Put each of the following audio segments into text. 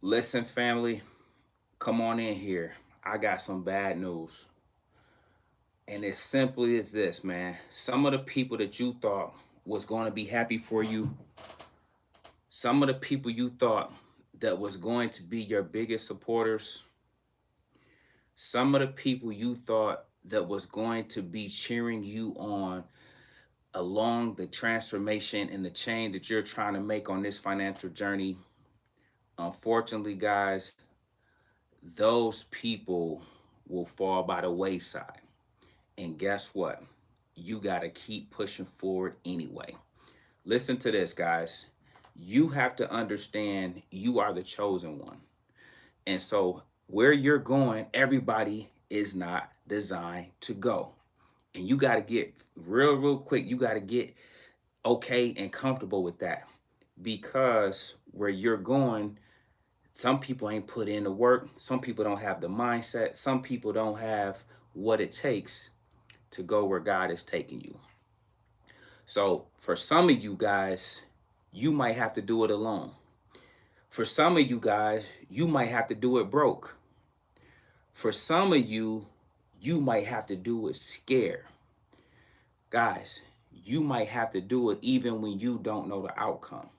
Listen, family, come on in here. I got some bad news. And it's simply as this, man. Some of the people that you thought was going to be happy for you, some of the people you thought that was going to be your biggest supporters, some of the people you thought that was going to be cheering you on along the transformation and the change that you're trying to make on this financial journey. Unfortunately, guys, those people will fall by the wayside. And guess what? You got to keep pushing forward anyway. Listen to this, guys. You have to understand you are the chosen one. And so, where you're going, everybody is not designed to go. And you got to get real quick. You got to get okay and comfortable with that because where you're going, some people ain't put in the work. Some people don't have the mindset. Some people don't have what it takes to go where God is taking you. So for some of you guys, you might have to do it alone. For some of you guys, you might have to do it broke. For some of you, you might have to do it scared. Guys, you might have to do it even when you don't know the outcome.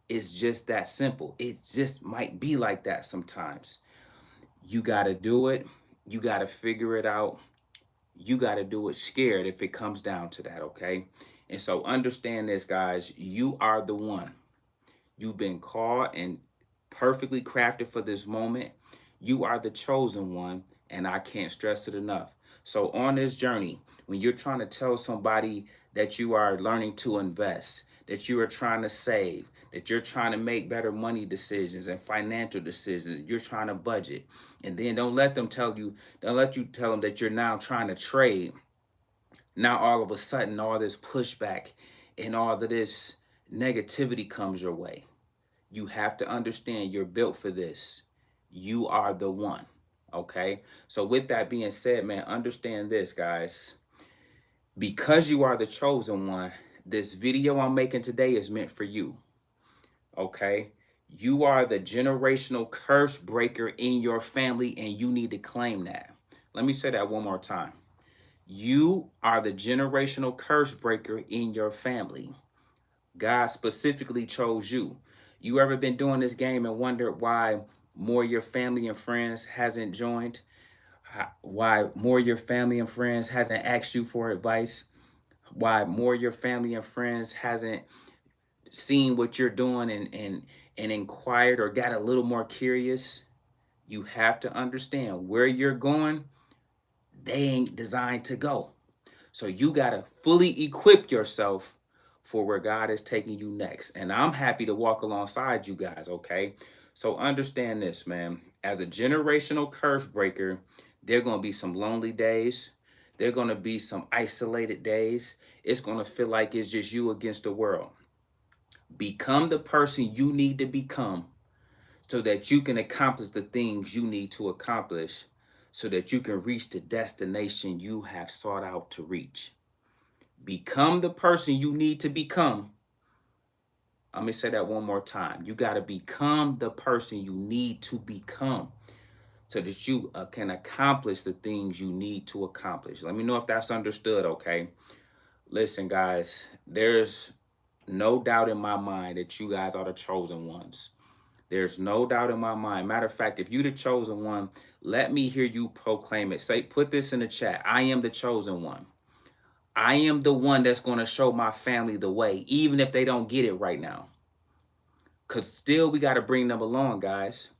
It's just that simple. It just might be like that sometimes. You got to do it. You got to figure it out. You got to do it scared if it comes down to that, okay? And so understand this, guys. You are the one. You've been called and perfectly crafted for this moment. You are the chosen one, and I can't stress it enough. So on this journey, when you're trying to tell somebody that you are learning to invest, that you are trying to save, that you're trying to make better money decisions and financial decisions, you're trying to budget, and then don't let you tell them that you're now trying to trade. Now all of a sudden, all this pushback and all of this negativity comes your way. You have to understand you're built for this. You are the one. Okay. So, with that being said, man, understand this, guys. Because you are the chosen one, this video I'm making today is meant for you. Okay. You are the generational curse breaker in your family, and you need to claim that. Let me say that one more time. You are the generational curse breaker in your family. God specifically chose you. You ever been doing this game and wondered why more of your family and friends hasn't joined? Why more of your family and friends hasn't asked you for advice? Why more of your family and friends hasn't seen what you're doing and inquired or got a little more curious? You have to understand where you're going, they ain't designed to go. So you got to fully equip yourself for where God is taking you next. And I'm happy to walk alongside you guys, okay? So understand this, man. As a generational curse breaker, there are going to be some lonely days. There are going to be some isolated days. It's going to feel like it's just you against the world. Become the person you need to become so that you can accomplish the things you need to accomplish so that you can reach the destination you have sought out to reach. Become the person you need to become. I'm going to say that one more time. You got to become the person you need to become so that you can accomplish the things you need to accomplish. Let me know if that's understood, okay? Listen, guys, there's no doubt in my mind that you guys are the chosen ones. There's no doubt in my mind. Matter of fact, if you're the chosen one, let me hear you proclaim it. Say, put this in the chat. I am the chosen one. I am the one that's going to show my family the way, even if they don't get it right now. Because still, we got to bring them along, guys.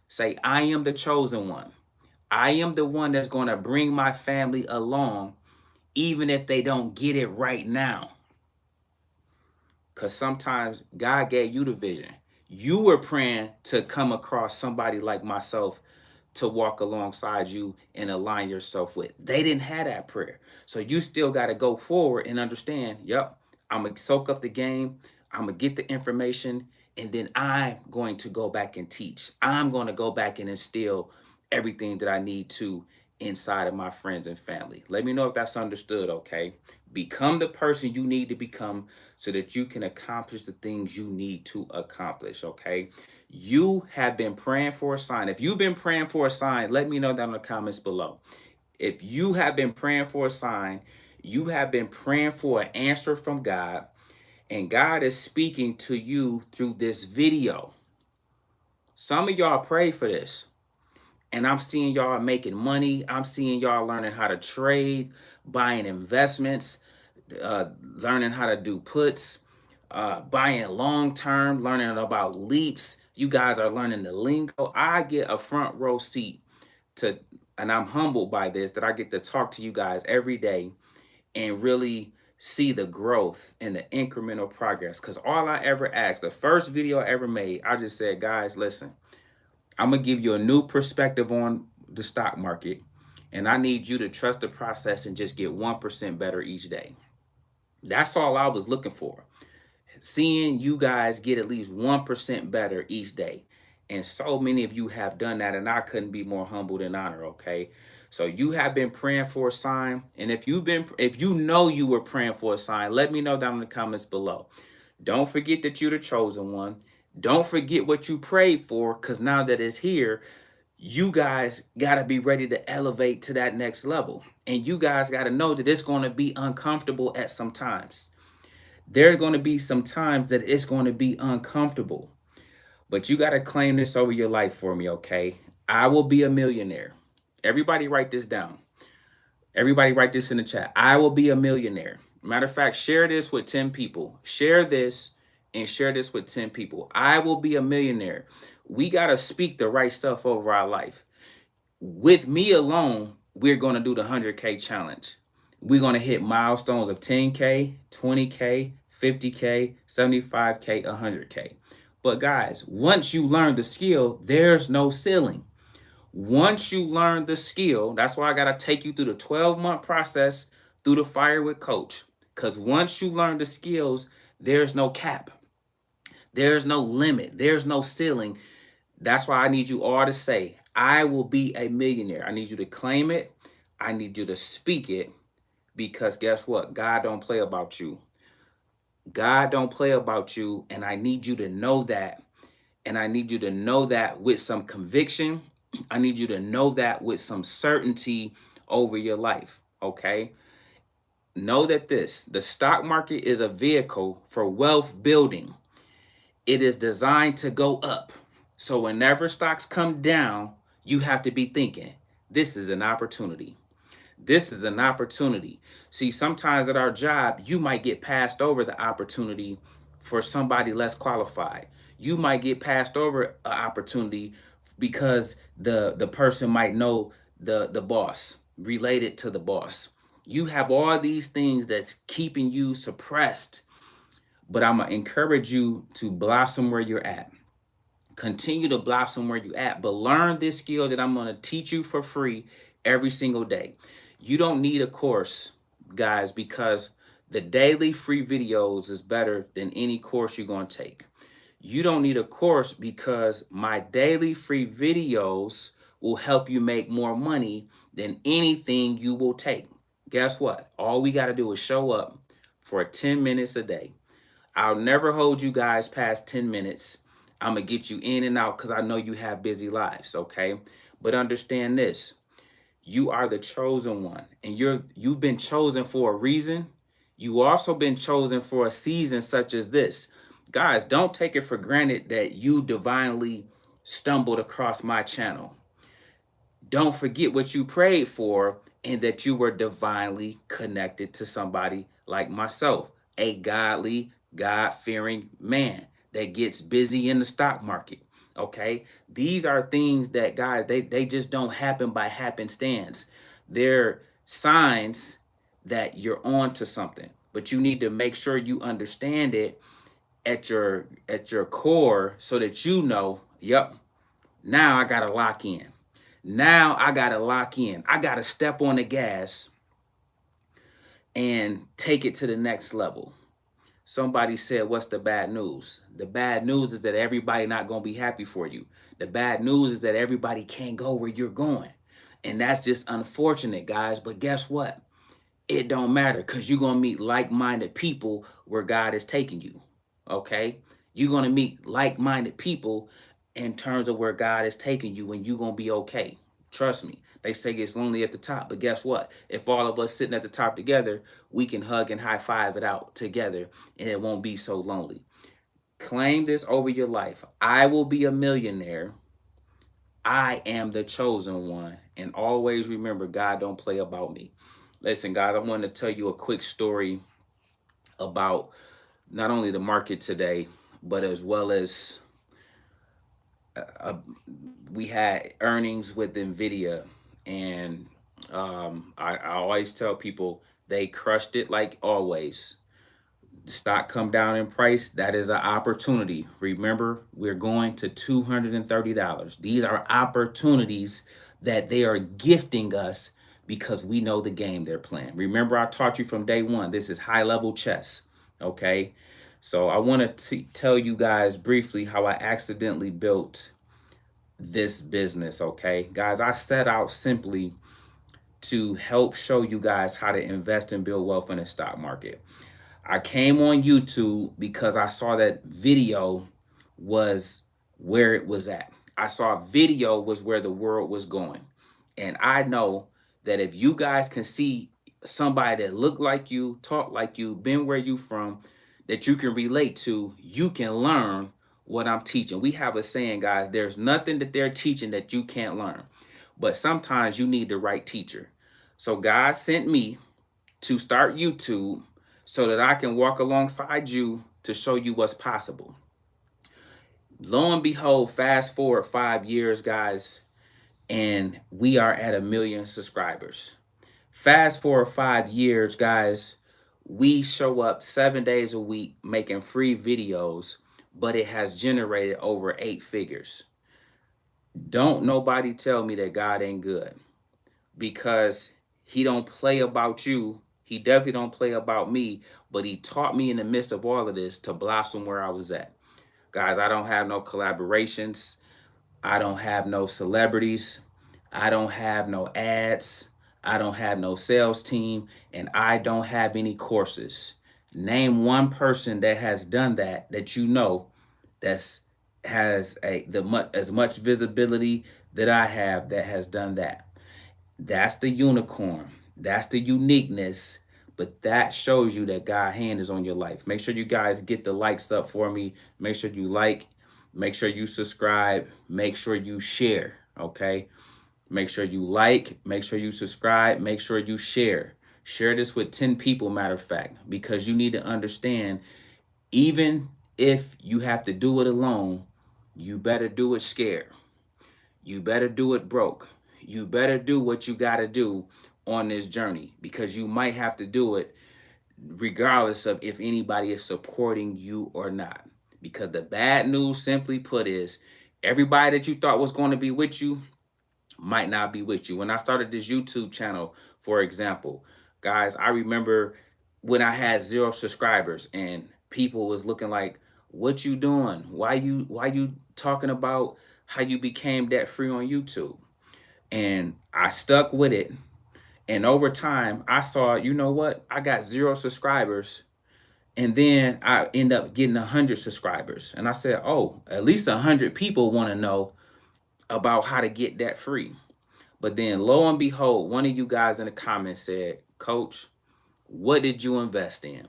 Say, I am the chosen one. I am the one that's going to bring my family along, even if they don't get it right now. Because sometimes God gave you the vision. You were praying to come across somebody like myself to walk alongside you and align yourself with. They didn't have that prayer. So you still got to go forward and understand, yep, I'm going to soak up the game. I'm going to get the information. And then I'm going to go back and teach. I'm going to go back and instill everything that I need to inside of my friends and family. Let me know if that's understood, okay? Become the person you need to become so that you can accomplish the things you need to accomplish, okay? You have been praying for a sign. If you've been praying for a sign, let me know down in the comments below. If you have been praying for a sign, you have been praying for an answer from God, and God is speaking to you through this video. Some of y'all pray for this, and I'm seeing y'all making money. I'm seeing y'all learning how to trade, buying investments, learning how to do puts, buying long term, learning about leaps. You guys are learning the lingo. I get a front row seat to, and I'm humbled by this, that I get to talk to you guys every day and really see the growth and the incremental progress. Because all I ever asked, the first video I ever made, I just said, guys, listen, I'm going to give you a new perspective on the stock market, and I need you to trust the process and just get 1% better each day. That's all I was looking for. Seeing you guys get at least 1% better each day. And so many of you have done that, and I couldn't be more humbled and honored, okay? So you have been praying for a sign, and if you know you were praying for a sign, let me know down in the comments below. Don't forget that you're the chosen one. Don't forget what you prayed for, because now that it's here, you guys got to be ready to elevate to that next level. And you guys got to know that it's going to be uncomfortable at some times. There are going to be some times that it's going to be uncomfortable. But you got to claim this over your life for me, okay? I will be a millionaire. Everybody write this down. Everybody write this in the chat. I will be a millionaire. Matter of fact, share this with 10 people. Share this and share this with 10 people. I will be a millionaire. We got to speak the right stuff over our life. With me alone, we're going to do the 100K challenge. We're going to hit milestones of 10K, 20K, 50K, 75K, 100K. But guys, once you learn the skill, there's no ceiling. Once you learn the skill, that's why I got to take you through the 12-month process through the fire with coach. Because once you learn the skills, there's no cap. There's no limit. There's no ceiling. That's why I need you all to say, I will be a millionaire. I need you to claim it. I need you to speak it, because guess what? God don't play about you. God don't play about you, and I need you to know that. And I need you to know that with some conviction. I need you to know that with some certainty over your life, okay? Know that the stock market is a vehicle for wealth building. It is designed to go up. So whenever stocks come down, you have to be thinking, this is an opportunity. This is an opportunity. See, sometimes at our job, you might get passed over the opportunity for somebody less qualified. You might get passed over an opportunity because the person might know the boss, related to the boss. You have all these things that's keeping you suppressed, but I'm going to encourage you to blossom where you're at. Continue to blossom where you're at, but learn this skill that I'm going to teach you for free every single day. You don't need a course, guys, because the daily free videos is better than any course you're going to take. You don't need a course because my daily free videos will help you make more money than anything you will take. Guess what? All we got to do is show up for 10 minutes a day. I'll never hold you guys past 10 minutes. I'm going to get you in and out because I know you have busy lives, okay? But understand this. You are the chosen one, and you've been chosen for a reason. You also been chosen for a season such as this. Guys, don't take it for granted that you divinely stumbled across my channel. Don't forget what you prayed for and that you were divinely connected to somebody like myself, a godly, God-fearing man that gets busy in the stock market. Okay, these are things that, guys, they just don't happen by happenstance. They're signs that you're on to something, but you need to make sure you understand it at your core so that you know, yep, now I gotta lock in. Now I gotta lock in. I gotta step on the gas and take it to the next level. Somebody said, what's the bad news? The bad news is that everybody not going to be happy for you. The bad news is that everybody can't go where you're going. And that's just unfortunate, guys. But guess what? it don't matter, because you're going to meet like-minded people where God is taking you. Okay? You're going to meet like-minded people in terms of where God is taking you, and you're going to be okay. Trust me. They say it's lonely at the top, but guess what? If all of us sitting at the top together, we can hug and high five it out together, and it won't be so lonely. Claim this over your life. I will be a millionaire. I am the chosen one. And always remember, God don't play about me. Listen, guys, I want to tell you a quick story about not only the market today, but as well as uh, we had earnings with Nvidia, and I always tell people they crushed it like always. Stock come down in price, that is an opportunity. Remember, we're going to $230. These are opportunities that they are gifting us because we know the game they're playing. Remember, I taught you from day one, this is high level chess. Okay, so I want to tell you guys briefly how I accidentally built this business. Okay, guys, I set out simply to help show you guys how to invest and build wealth in the stock market. I came on YouTube because I saw that video was where it was at. I saw video was where the world was going. And I know that if you guys can see somebody that look like you, talk like you, been where you from, that you can relate to, you can learn what I'm teaching. We have a saying, guys, there's nothing that they're teaching that you can't learn. But sometimes you need the right teacher. So God sent me to start YouTube so that I can walk alongside you to show you what's possible. Lo and behold, fast forward 5 years, guys, and we are at 1 million subscribers. Fast forward 5 years, guys, we show up 7 days a week making free videos, but it has generated over 8 figures. Don't nobody tell me that God ain't good, because he don't play about you. He definitely don't play about me, but he taught me in the midst of all of this to blossom where I was at. Guys, I don't have no collaborations. I don't have no celebrities. I don't have no ads. I don't have no sales team, and I don't have any courses. Name one person that has done that you know that's has as much visibility that I have that has done that. That's the unicorn. That's the uniqueness. But that shows you that God's hand is on your life. Make sure you guys get the likes up for me. Make sure you like. Make sure you subscribe. Make sure you share. Okay. Make sure you like. Make sure you subscribe. Make sure you share. Share this with 10 people, matter of fact, because you need to understand, even if you have to do it alone, you better do it scared. You better do it broke. You better do what you got to do on this journey, because you might have to do it regardless of if anybody is supporting you or not. Because the bad news, simply put, is everybody that you thought was going to be with you might not be with you. When I started this YouTube channel, for example, guys, I remember when I had 0 subscribers and people was looking like, what you doing? Why you talking about how you became debt free on YouTube? And I stuck with it. And over time, I saw, you know what? I got 0 subscribers. And then I end up getting 100 subscribers. And I said, oh, at least 100 people want to know about how to get debt free. But then lo and behold, one of you guys in the comments said, Coach, what did you invest in?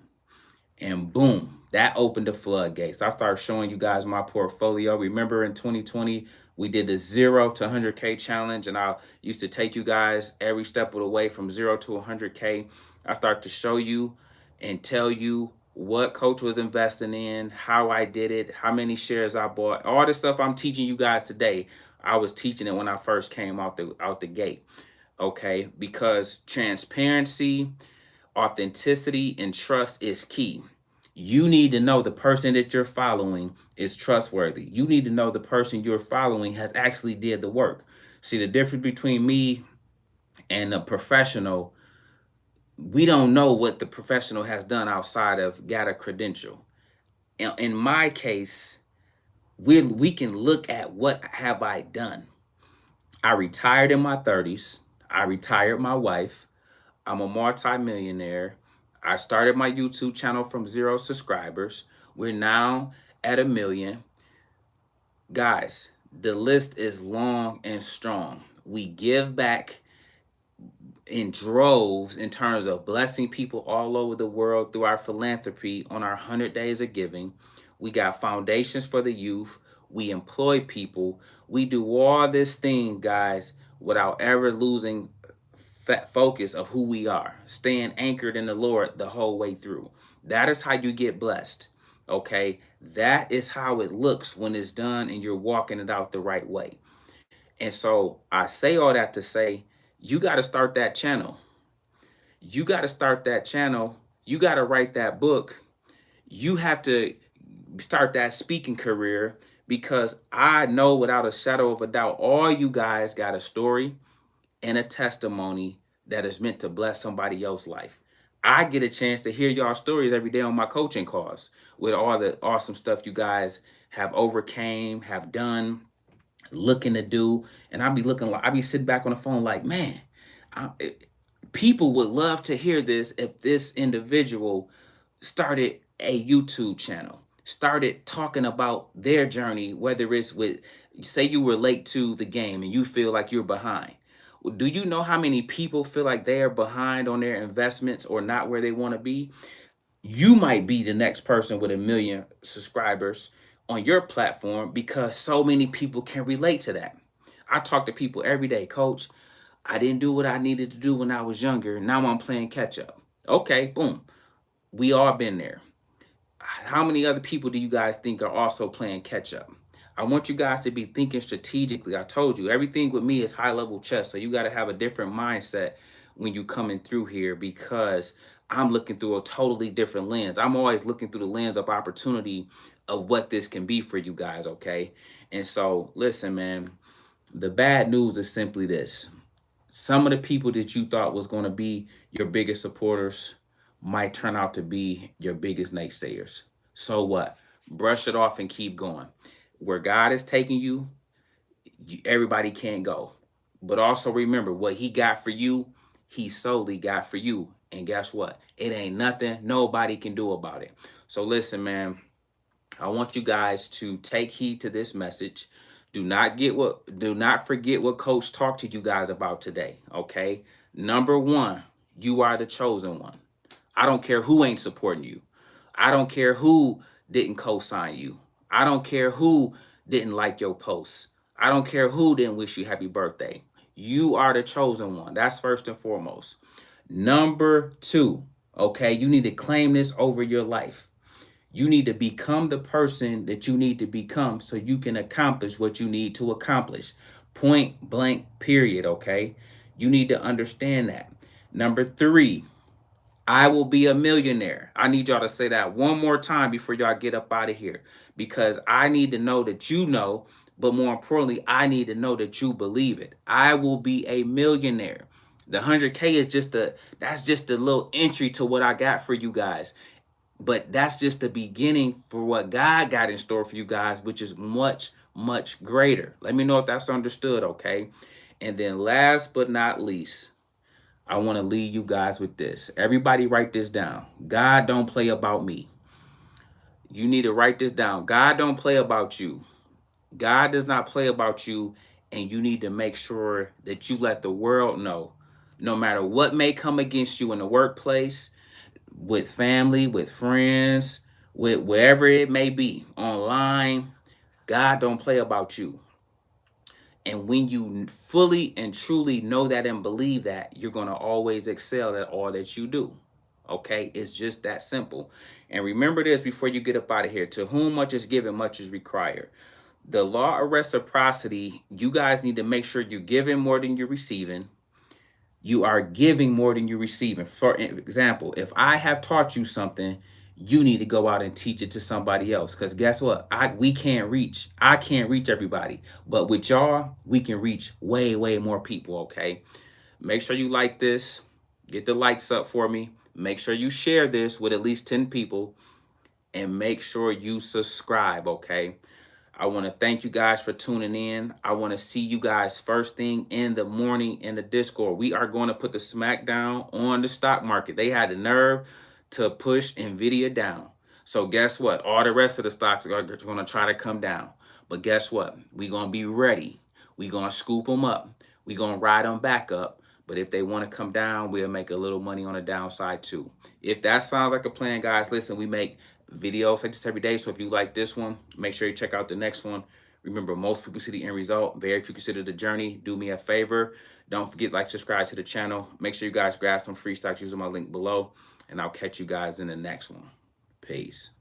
And boom, that opened the floodgates. I started showing you guys my portfolio. Remember in 2020, we did the 0 to 100K challenge, and I used to take you guys every step of the way from 0 to 100K. I started to show you and tell you what Coach was investing in, how I did it, how many shares I bought. All the stuff I'm teaching you guys today, I was teaching it when I first came out the gate. Okay, because transparency, authenticity, and trust is key. You need to know the person that you're following is trustworthy. You need to know the person you're following has actually did the work. See, the difference between me and a professional, we don't know what the professional has done outside of got a credential. In my case, we can look at what have I done. I retired in my 30s. I retired my wife. I'm a multi-millionaire. I started my YouTube channel from 0 subscribers. We're now at 1 million. Guys, the list is long and strong. We give back in droves in terms of blessing people all over the world through our philanthropy on our 100 days of giving. We got foundations for the youth. We employ people. We do all this thing, guys, without ever losing focus of who we are, staying anchored in the Lord the whole way through. That is how you get blessed. Okay, that is how it looks when it's done and you're walking it out the right way. And so I say all that to say, you got to start that channel. You got to start that channel. You got to write that book. You have to start that speaking career, because I know without a shadow of a doubt, all you guys got a story and a testimony that is meant to bless somebody else's life. I get a chance to hear y'all stories every day on my coaching calls with all the awesome stuff you guys have overcame, have done, looking to do. And I'll be looking like, I'll be sitting back on the phone like, man, people would love to hear this if this individual started a YouTube channel, started talking about their journey, whether it's with, say you were late to the game and you feel like you're behind. Do you know how many people feel like they are behind on their investments or not where they want to be? You might be the next person with 1 million subscribers on your platform because so many people can relate to that. I talk to people every day, coach. I didn't do what I needed to do when I was younger. Now I'm playing catch up. Okay, boom. We all been there. How many other people do you guys think are also playing catch up? I want you guys to be thinking strategically. I told you, everything with me is high level chess. So you got to have a different mindset when you coming through here, because I'm looking through a totally different lens. I'm always looking through the lens of opportunity of what this can be for you guys, okay? And so, listen, man, the bad news is simply this. Some of the people that you thought was going to be your biggest supporters might turn out to be your biggest naysayers. So what? Brush it off and keep going. Where God is taking you, everybody can't go. But also remember, what he got for you, he solely got for you. And guess what? It ain't nothing nobody can do about it. So listen, man, I want you guys to take heed to this message. Do not forget what coach talked to you guys about today, okay? Number 1, you are the chosen one. I don't care who ain't supporting you. I don't care who didn't co-sign you. I don't care who didn't like your posts. I don't care who didn't wish you happy birthday. You are the chosen one. That's first and foremost. Number 2, okay, you need to claim this over your life. You need to become the person that you need to become so you can accomplish what you need to accomplish. Point blank, period, okay? You need to understand that. Number 3, I will be a millionaire. I need y'all to say that one more time before y'all get up out of here, because I need to know that you know, but more importantly, I need to know that you believe it. I will be a millionaire. The 100K is that's just a little entry to what I got for you guys. But that's just the beginning for what God got in store for you guys, which is much, much greater. Let me know if that's understood, okay? And then last but not least, I want to leave you guys with this. Everybody write this down. God don't play about me. You need to write this down. God don't play about you. God does not play about you, and you need to make sure that you let the world know, no matter what may come against you in the workplace, with family, with friends, with wherever it may be, online, God don't play about you. And when you fully and truly know that and believe that, you're going to always excel at all that you do. Okay? It's just that simple. And remember this before you get up out of here. To whom much is given, much is required. The law of reciprocity, you guys need to make sure you're giving more than you're receiving. You are giving more than you're receiving. For example, if I have taught you something, you need to go out and teach it to somebody else. Because guess what? I can't reach everybody. But with y'all, we can reach way, way more people, okay? Make sure you like this. Get the likes up for me. Make sure you share this with at least 10 people. And make sure you subscribe, okay? I want to thank you guys for tuning in. I want to see you guys first thing in the morning in the Discord. We are going to put the smackdown on the stock market. They had the nerve to push Nvidia down. So guess what? All the rest of the stocks are going to try to come down. But guess what? We're going to be ready. We're going to scoop them up. We're going to ride them back up. But if they want to come down, we'll make a little money on the downside too. If that sounds like a plan, guys, listen, we make videos like this every day. So if you like this one, make sure you check out the next one. Remember, most people see the end result. Very few consider the journey. Do me a favor. Don't forget, like, subscribe to the channel. Make sure you guys grab some free stocks using my link below. And I'll catch you guys in the next one. Peace.